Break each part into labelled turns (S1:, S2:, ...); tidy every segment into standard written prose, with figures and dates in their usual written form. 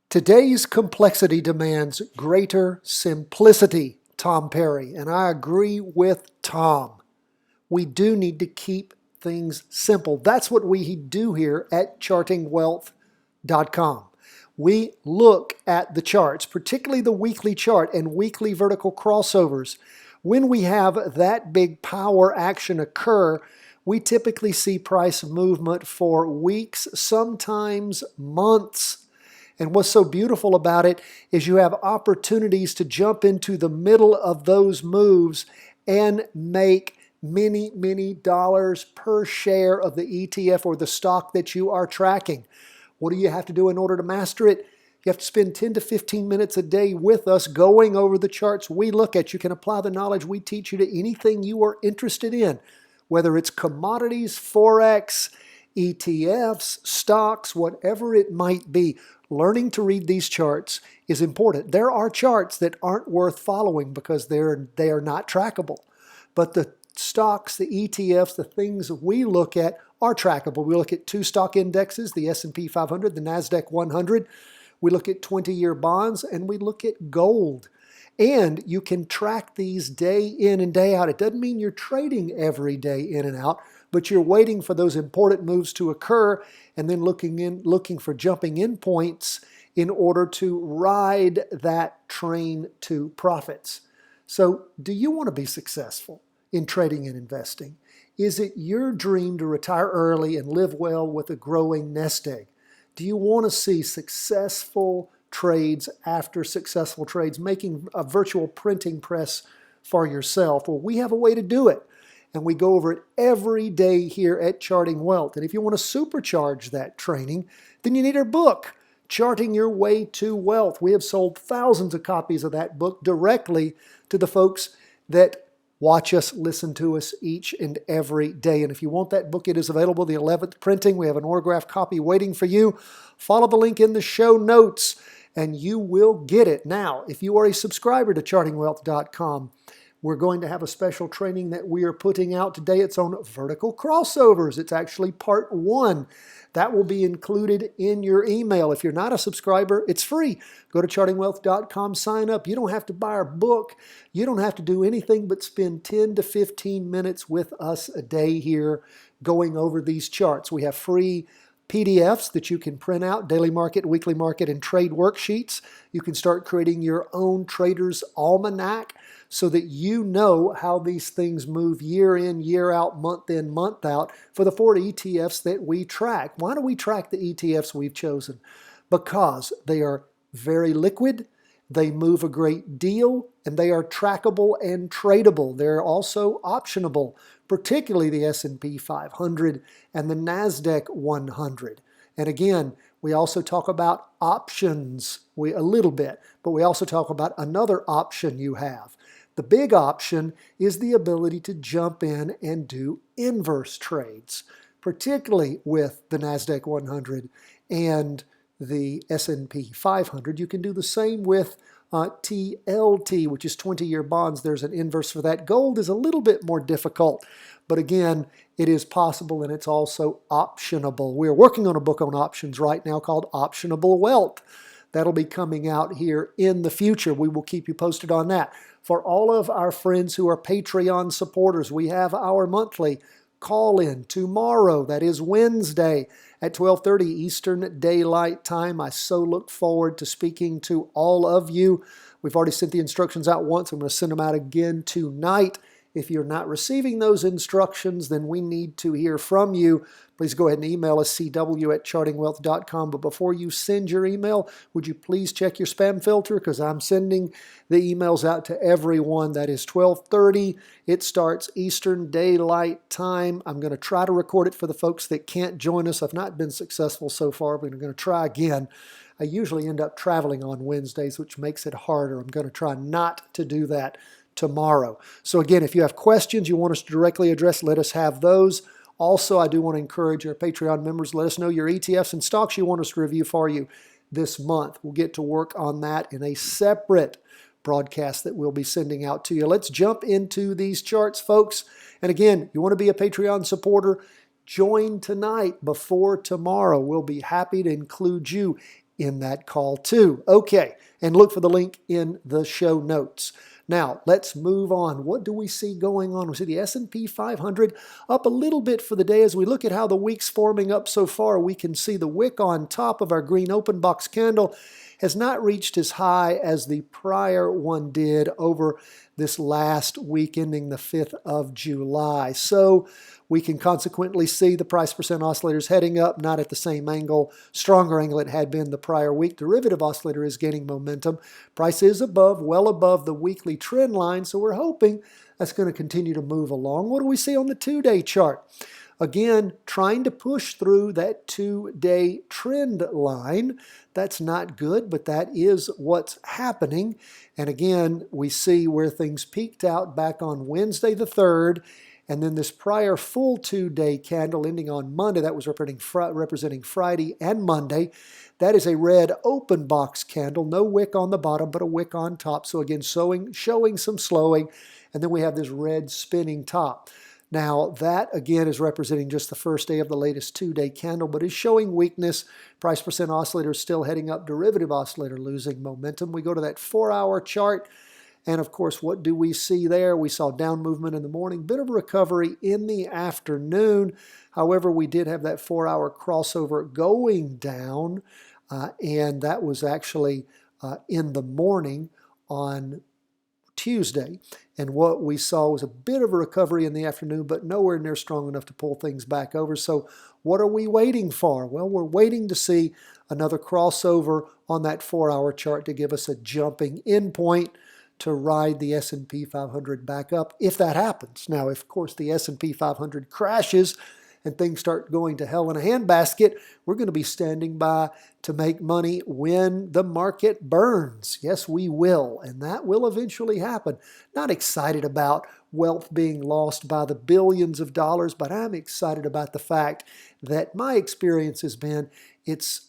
S1: Today's complexity demands greater simplicity, Tom Perry, and I agree with Tom. We do need to keep things simple. That's what we do here at chartingwealth.com. We look at the charts, particularly the weekly chart and weekly vertical crossovers. When we have that big power action occur, we typically see price movement for weeks, sometimes months. And what's so beautiful about it is you have opportunities to jump into the middle of those moves and make many, many dollars per share of the ETF or the stock that you are tracking. What do you have to do in order to master it? You have to spend 10 to 15 minutes a day with us going over the charts we look at. You can apply the knowledge we teach you to anything you are interested in, whether it's commodities, Forex, ETFs, stocks, whatever it might be. Learning to read these charts is important. There are charts that aren't worth following because they are not trackable. But the stocks, the ETFs, the things we look at are trackable. We look at two stock indexes, the S&P 500, the NASDAQ 100. We look at 20-year bonds, and we look at gold. And you can track these day in and day out. It doesn't mean you're trading every day in and out, but you're waiting for those important moves to occur and then looking for jumping in points in order to ride that train to profits. So, do you want to be successful in trading and investing? Is it your dream to retire early and live well with a growing nest egg? Do you want to see successful trades after successful trades, making a virtual printing press for yourself? Well, we have a way to do it. And we go over it every day here at Charting Wealth. And if you want to supercharge that training, then you need our book, Charting Your Way to Wealth. We have sold thousands of copies of that book directly to the folks that watch us, listen to us each and every day. And if you want that book, it is available, the 11th printing. We have an autographed copy waiting for you. Follow the link in the show notes and you will get it. Now, if you are a subscriber to chartingwealth.com, we're going to have a special training that we are putting out today. It's on vertical crossovers. It's actually part 1. That will be included in your email. If you're not a subscriber, it's free. Go to chartingwealth.com, sign up. You don't have to buy our book. You don't have to do anything but spend 10 to 15 minutes with us a day here going over these charts. We have free PDFs that you can print out, daily market, weekly market, and trade worksheets. You can start creating your own trader's almanac so that you know how these things move year in, year out, month in, month out for the 4 ETFs that we track. Why do we track the ETFs we've chosen? Because they are very liquid, they move a great deal, and they are trackable and tradable. They're also optionable, particularly the S&P 500 and the NASDAQ 100. And again, we also talk about options a little bit, but we also talk about another option you have. The big option is the ability to jump in and do inverse trades, particularly with the NASDAQ 100 and the S&P 500. You can do the same with TLT, which is 20-year bonds. There's an inverse for that. Gold is a little bit more difficult, but again, it is possible and it's also optionable. We're working on a book on options right now called Optionable Wealth. That'll be coming out here in the future. We will keep you posted on that. For all of our friends who are Patreon supporters, we have our monthly call-in tomorrow. That is Wednesday at 12:30 Eastern Daylight Time. I so look forward to speaking to all of you. We've already sent the instructions out once. I'm going to send them out again tonight. If you're not receiving those instructions, then we need to hear from you. Please go ahead and email us, cw@chartingwealth.com. But before you send your email, would you please check your spam filter? Because I'm sending the emails out to everyone. That is 12:30. It starts Eastern Daylight Time. I'm going to try to record it for the folks that can't join us. I've not been successful so far, but I'm going to try again. I usually end up traveling on Wednesdays, which makes it harder. I'm going to try not to do that tomorrow. So again, if you have questions you want us to directly address, let us have those. Also, I do want to encourage our Patreon members, let us know your ETFs and stocks you want us to review for you this month. We'll get to work on that in a separate broadcast that we'll be sending out to you. Let's jump into these charts, folks. And again, you want to be a Patreon supporter, join tonight before tomorrow. We'll be happy to include you in that call too. Okay, and look for the link in the show notes. Now, let's move on. What do we see going on? We see the S&P 500 up a little bit for the day. As we look at how the week's forming up so far, we can see the wick on top of our green open box candle has not reached as high as the prior one did over this last week ending the 5th of July. So we can consequently see the price percent oscillators heading up, not at the same angle, stronger angle it had been the prior week. Derivative oscillator is gaining momentum. Price is above, well above the weekly trend line, so we're hoping that's going to continue to move along. What do we see on the 2-day chart? Again, trying to push through that 2-day trend line. That's not good, but that is what's happening. And again, we see where things peaked out back on Wednesday the 3rd, and then this prior full 2-day candle ending on Monday, that was representing Friday and Monday. That is a red open box candle, no wick on the bottom, but a wick on top. So again, showing some slowing, and then we have this red spinning top. Now, that again is representing just the first day of the latest 2-day candle, but is showing weakness. Price percent oscillator is still heading up. Derivative oscillator losing momentum. We go to that 4-hour chart, and of course, what do we see there? We saw down movement in the morning, bit of a recovery in the afternoon. However, we did have that 4-hour crossover going down, and that was actually in the morning on Tuesday. And what we saw was a bit of a recovery in the afternoon, but nowhere near strong enough to pull things back over. So what are we waiting for? Well, we're waiting to see another crossover on that 4-hour chart to give us a jumping in point to ride the S&P 500 back up, if that happens. Now, if, of course, the S&P 500 crashes and things start going to hell in a handbasket, we're going to be standing by to make money when the market burns. Yes, we will, and that will eventually happen. Not excited about wealth being lost by the billions of dollars, but I'm excited about the fact that my experience has been it's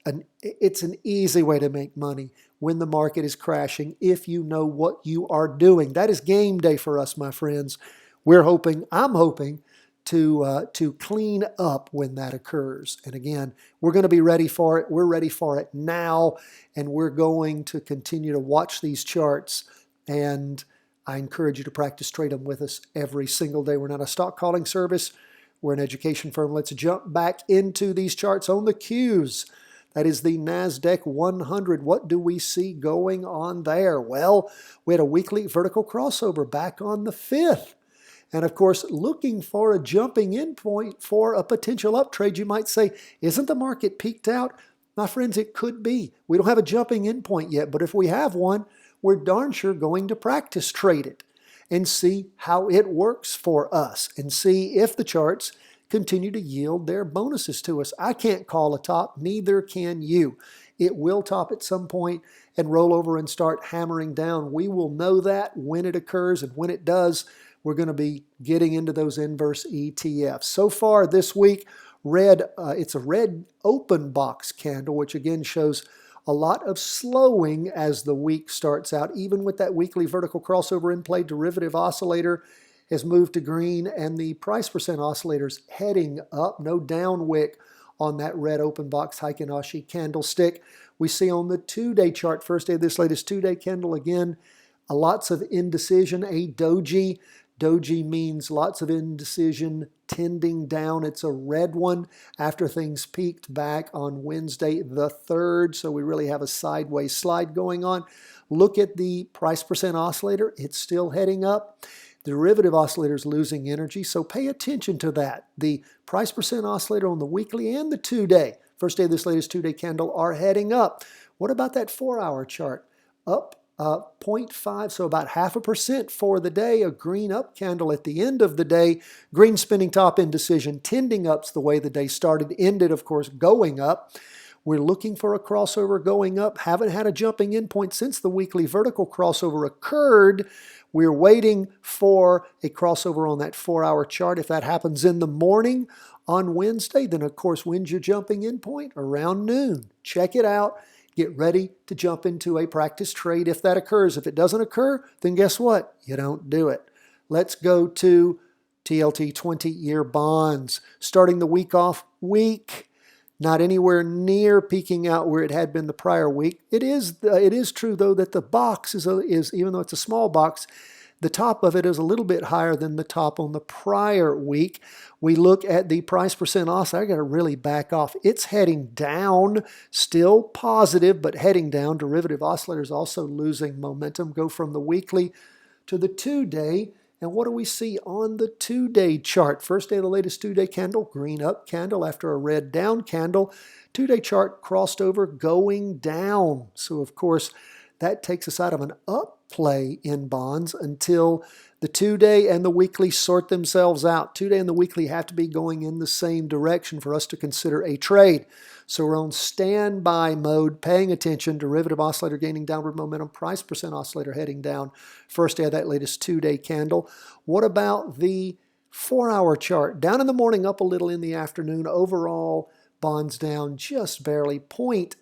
S1: an easy way to make money when the market is crashing if you know what you are doing. That is game day for us, my friends. I'm hoping to clean up when that occurs. And again, we're going to be ready for it. We're ready for it now, and we're going to continue to watch these charts. And I encourage you to practice trade them with us every single day. We're not a stock calling service. We're an education firm. Let's jump back into these charts on the Qs. That is the NASDAQ 100. What do we see going on there? Well, we had a weekly vertical crossover back on the 5th. And of course, looking for a jumping in point for a potential uptrade. You might say, isn't the market peaked out? My friends, it could be. We don't have a jumping in point yet, but if we have one, we're darn sure going to practice trade it and see how it works for us and see if the charts continue to yield their bonuses to us. I can't call a top, neither can you. It will top at some point and roll over and start hammering down. We will know that when it occurs, and when it does, we're going to be getting into those inverse ETFs. So far this week, it's a red open box candle, which again shows a lot of slowing as the week starts out. Even with that weekly vertical crossover in play, derivative oscillator has moved to green, and the price percent oscillator's heading up. No down wick on that red open box Heikin Ashi candlestick. We see on the 2-day chart, first day of this latest 2-day candle, again, lots of indecision, a doji. Doji means lots of indecision tending down. It's a red one after things peaked back on Wednesday the 3rd. So we really have a sideways slide going on. Look at the price percent oscillator. It's still heading up. The derivative oscillator is losing energy, so pay attention to that. The price percent oscillator on the weekly and the 2-day, first day of this latest 2-day candle, are heading up. What about that 4-hour chart? Up 0.5, so about 0.5% for the day. A green up candle at the end of the day. Green spinning top indecision, tending up's the way the day started, ended, of course, going up. We're looking for a crossover going up. Haven't had a jumping in point since the weekly vertical crossover occurred. We're waiting for a crossover on that 4-hour chart. If that happens in the morning on Wednesday, then of course, when's your jumping in point? Around noon. Check it out. Get ready to jump into a practice trade if that occurs. If it doesn't occur, then guess what? You don't do it. Let's go to TLT 20-year bonds. Starting the week off weak. Not anywhere near peaking out where it had been the prior week. It is true, though, that the box is even though it's a small box, the top of it is a little bit higher than the top on the prior week. We look at the price percent oscillator. I got to really back off. It's heading down, still positive, but heading down. Derivative oscillators also losing momentum. Go from the weekly to the 2-day. And what do we see on the 2-day chart? First day of the latest 2-day candle, green up candle after a red down candle. 2-day chart crossed over, going down. So, of course, that takes us out of an up play in bonds until the 2-day and the weekly sort themselves out. 2-day and the weekly have to be going in the same direction for us to consider a trade. So we're on standby mode, paying attention. Derivative oscillator gaining downward momentum. Price percent oscillator heading down. First day of that latest 2-day candle. What about the 4-hour chart? Down in the morning, up a little in the afternoon. Overall, bonds down just barely 0.04%,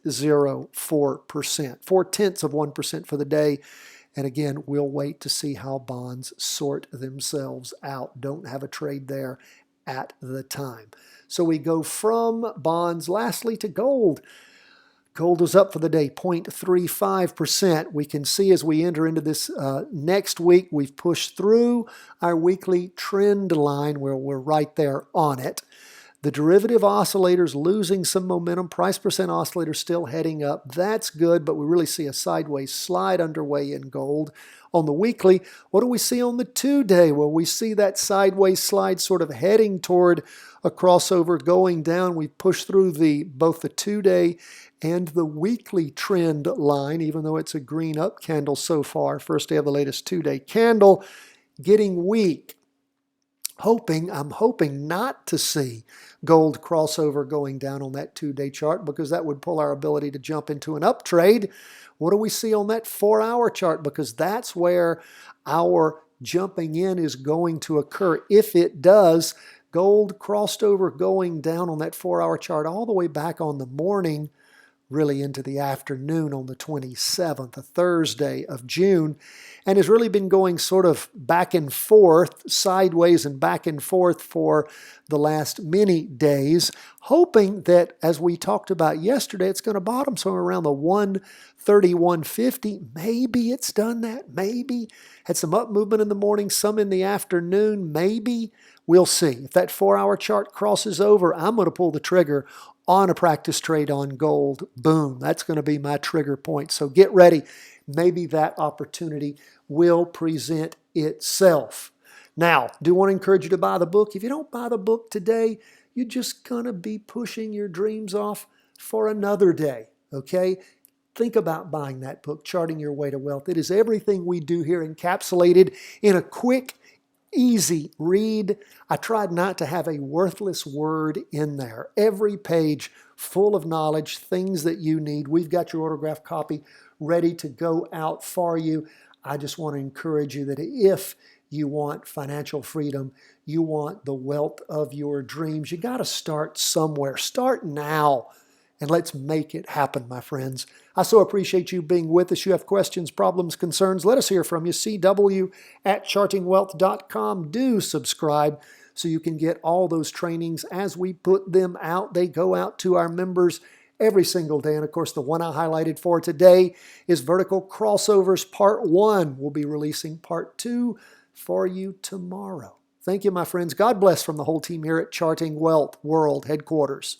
S1: 0.4% for the day. And again, we'll wait to see how bonds sort themselves out. Don't have a trade there at the time. So we go from bonds lastly to gold. Gold was up for the day, 0.35%. We can see as we enter into this next week, we've pushed through our weekly trend line where we're right there on it. The derivative oscillators losing some momentum. Price percent oscillator still heading up. That's good, but we really see a sideways slide underway in gold. On the weekly, what do we see on the 2-day? Well, we see that sideways slide sort of heading toward a crossover going down. We've pushed through both the 2-day and the weekly trend line, even though it's a green up candle so far. First day of the latest 2-day candle, getting weak. I'm hoping not to see gold crossover going down on that 2-day chart because that would pull our ability to jump into an up trade. What do we see on that 4-hour chart? Because that's where our jumping in is going to occur. If it does, gold crossed over going down on that 4-hour chart all the way back on the morning, really into the afternoon on the 27th, a Thursday of June, and has really been going sort of back and forth, sideways and back and forth for the last many days, hoping that, as we talked about yesterday, it's going to bottom somewhere around the 130, 150. Maybe it's done that. Maybe. Had some up movement in the morning, some in the afternoon. Maybe. We'll see. If that 4-hour chart crosses over, I'm going to pull the trigger on a practice trade on gold. Boom. That's going to be my trigger point. So get ready. Maybe that opportunity will present itself. Now, do want to encourage you to buy the book. If you don't buy the book today, you're just going to be pushing your dreams off for another day, okay? Think about buying that book, Charting Your Way to Wealth. It is everything we do here encapsulated in a quick, easy read. I tried not to have a worthless word in there. Every page full of knowledge, things that you need. We've got your autographed copy ready to go out for you. I just want to encourage you that if you want financial freedom, you want the wealth of your dreams, you got to start somewhere. Start now, and let's make it happen, my friends. I so appreciate you being with us. You have questions, problems, concerns, let us hear from you. CW@chartingwealth.com. Do subscribe so you can get all those trainings as we put them out. They go out to our members every single day. And of course, the one I highlighted for today is Vertical Crossovers Part 1. We'll be releasing Part 2 for you tomorrow. Thank you, my friends. God bless from the whole team here at Charting Wealth World Headquarters.